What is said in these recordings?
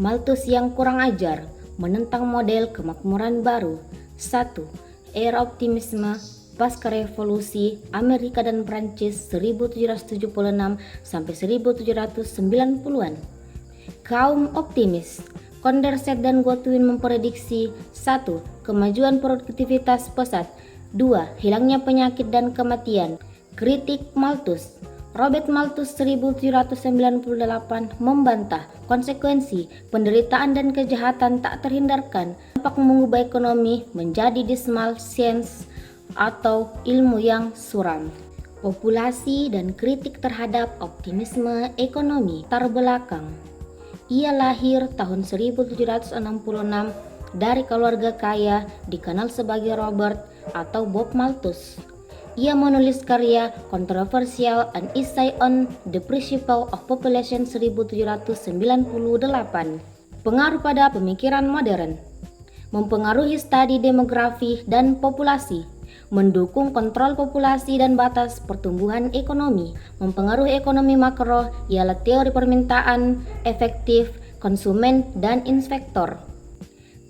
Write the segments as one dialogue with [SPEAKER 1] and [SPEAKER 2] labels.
[SPEAKER 1] Malthus yang kurang ajar menentang model kemakmuran baru. 1. Era optimisme pasca revolusi Amerika dan Prancis 1776 sampai 1790-an. Kaum optimis Condorcet dan Godwin memprediksi 1. Kemajuan produktivitas pesat, 2. Hilangnya penyakit dan kematian. Kritik Malthus Robert Malthus 1798 membantah konsekuensi penderitaan dan kejahatan tak terhindarkan dapat mengubah ekonomi menjadi dismal science atau ilmu yang suram. Populasi dan kritik terhadap optimisme ekonomi terbelakang. Ia lahir tahun 1766 dari keluarga kaya dikenal sebagai Robert atau Bob Malthus. Ia menulis karya kontroversial An Essay on the Principle of Population 1798. Pengaruh pada pemikiran modern mempengaruhi studi demografi dan populasi, mendukung kontrol populasi dan batas pertumbuhan ekonomi, mempengaruhi ekonomi makro ialah teori permintaan, efektif, konsumen, dan inspektor.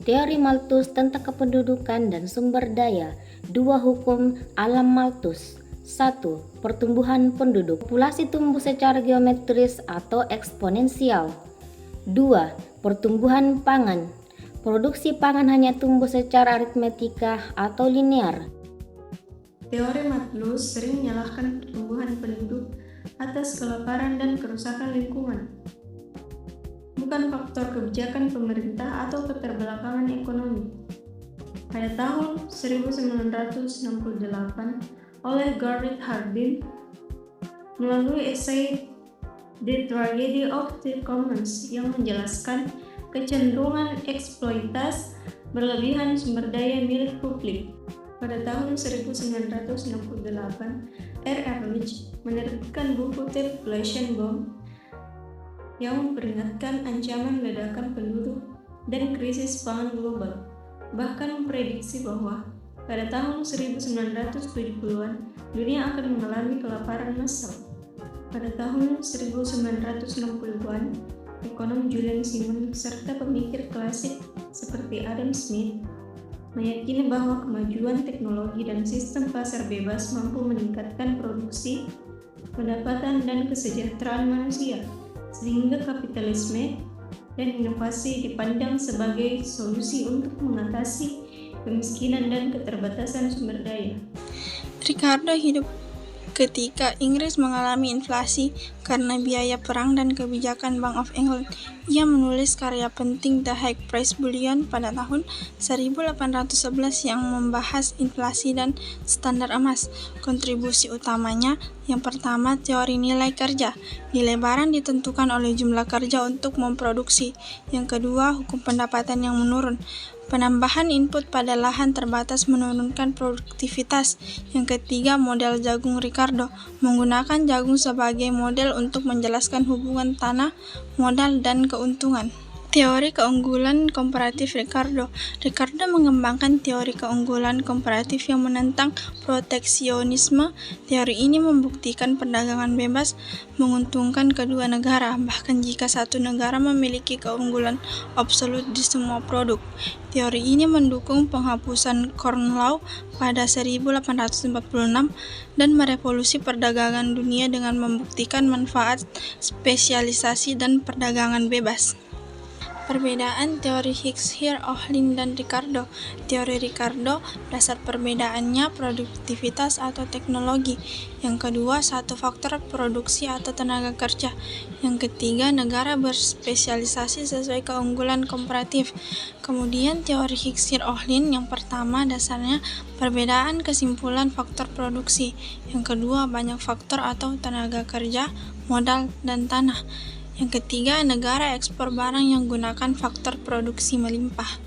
[SPEAKER 1] Teori Malthus tentang kependudukan dan sumber daya. 2 hukum alam Malthus. 1. Pertumbuhan penduduk. Populasi tumbuh secara geometris atau eksponensial. 2. Pertumbuhan pangan. Produksi pangan hanya tumbuh secara aritmetika atau linear.
[SPEAKER 2] Teori Malthus sering menyalahkan pertumbuhan penduduk atas kelaparan dan kerusakan lingkungan, bukan faktor kebijakan pemerintah atau keterbelakangan ekonomi. Pada tahun 1968 oleh Garrett Hardin melalui esai The Tragedy of the Commons yang menjelaskan kecenderungan eksploitasi berlebihan sumber daya milik publik. Pada tahun 1968, R.R. Leach menerbitkan buku The Population Bomb yang memperingatkan ancaman ledakan penduduk dan krisis pangan global. Bahkan memprediksi bahwa pada tahun 1970-an dunia akan mengalami kelaparan massal. Pada tahun 1960-an, ekonom Julian Simon serta pemikir klasik seperti Adam Smith meyakini bahwa kemajuan teknologi dan sistem pasar bebas mampu meningkatkan produksi, pendapatan, dan kesejahteraan manusia, sehingga kapitalisme dan inovasi dipandang sebagai solusi untuk mengatasi kemiskinan dan keterbatasan sumber daya.
[SPEAKER 3] Ricardo hidup ketika Inggris mengalami inflasi karena biaya perang dan kebijakan Bank of England. Ia menulis karya penting The High Price Bullion pada tahun 1811 yang membahas inflasi dan standar emas. Kontribusi utamanya yang pertama, teori nilai kerja. Nilai barang ditentukan oleh jumlah kerja untuk memproduksi. Yang kedua, hukum pendapatan yang menurun. Penambahan input pada lahan terbatas menurunkan produktivitas. Yang ketiga, model jagung Ricardo, menggunakan jagung sebagai model untuk menjelaskan hubungan tanah, modal, dan keuntungan. Teori keunggulan komparatif Ricardo. Ricardo mengembangkan teori keunggulan komparatif yang menentang proteksionisme. Teori ini membuktikan perdagangan bebas menguntungkan kedua negara, bahkan jika satu negara memiliki keunggulan absolut di semua produk. Teori ini mendukung penghapusan Corn Law pada 1846 dan merevolusi perdagangan dunia dengan membuktikan manfaat spesialisasi dan perdagangan bebas. Perbedaan teori Hickes-Ohlin dan Ricardo. Teori Ricardo, dasar perbedaannya produktivitas atau teknologi. Yang kedua, satu faktor produksi atau tenaga kerja. Yang ketiga, negara berspesialisasi sesuai keunggulan komparatif. Kemudian teori Hickes-Ohlin, yang pertama dasarnya perbedaan kesimpulan faktor produksi. Yang kedua, banyak faktor atau tenaga kerja, modal, dan tanah. Yang ketiga, negara ekspor barang yang gunakan faktor produksi melimpah.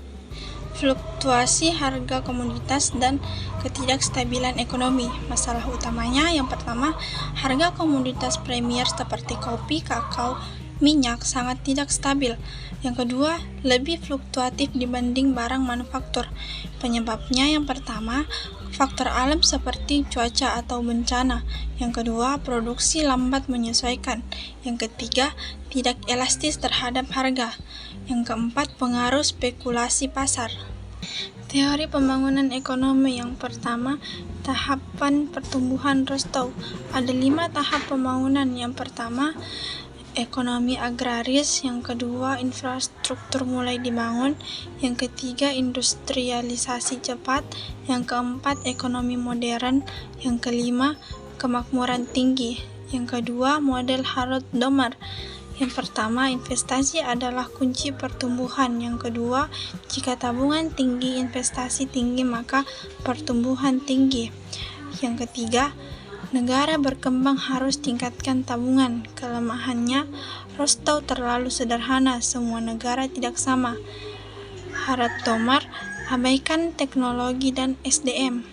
[SPEAKER 3] Fluktuasi harga komoditas dan ketidakstabilan ekonomi. Masalah utamanya yang pertama, harga komoditas premier seperti kopi, kakao, minyak sangat tidak stabil. Yang kedua, lebih fluktuatif dibanding barang manufaktur. Penyebabnya yang pertama, faktor alam seperti cuaca atau bencana. Yang kedua, produksi lambat menyesuaikan. Yang ketiga, tidak elastis terhadap harga. Yang keempat, pengaruh spekulasi pasar. Teori pembangunan ekonomi yang pertama, tahapan pertumbuhan Rostow. Ada 5 tahap pembangunan. Yang pertama, ekonomi agraris, yang kedua infrastruktur mulai dibangun, yang ketiga industrialisasi cepat, yang keempat ekonomi modern, yang kelima kemakmuran tinggi, yang kedua model Harold Domar. Yang pertama, investasi adalah kunci pertumbuhan. Yang kedua, jika tabungan tinggi, investasi tinggi, maka pertumbuhan tinggi. Yang ketiga, negara berkembang harus tingkatkan tabungan. Kelemahannya, Rostow terlalu sederhana, semua negara tidak sama. Harold Domar, abaikan teknologi dan SDM.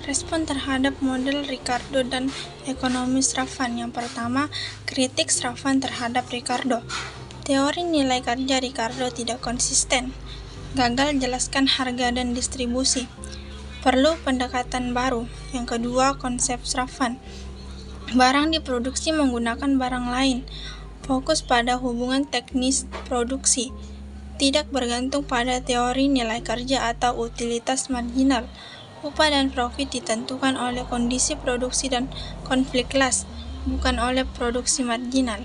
[SPEAKER 3] Respon terhadap model Ricardo dan ekonomi Sravan. Yang pertama, kritik Sravan terhadap Ricardo. Teori nilai kerja Ricardo tidak konsisten. Gagal jelaskan harga dan distribusi. Perlu pendekatan baru. Yang kedua, konsep Sravan. Barang diproduksi menggunakan barang lain. Fokus pada hubungan teknis produksi. Tidak bergantung pada teori nilai kerja atau utilitas marginal. Upah dan profit ditentukan oleh kondisi produksi dan konflik kelas, bukan oleh produksi marginal.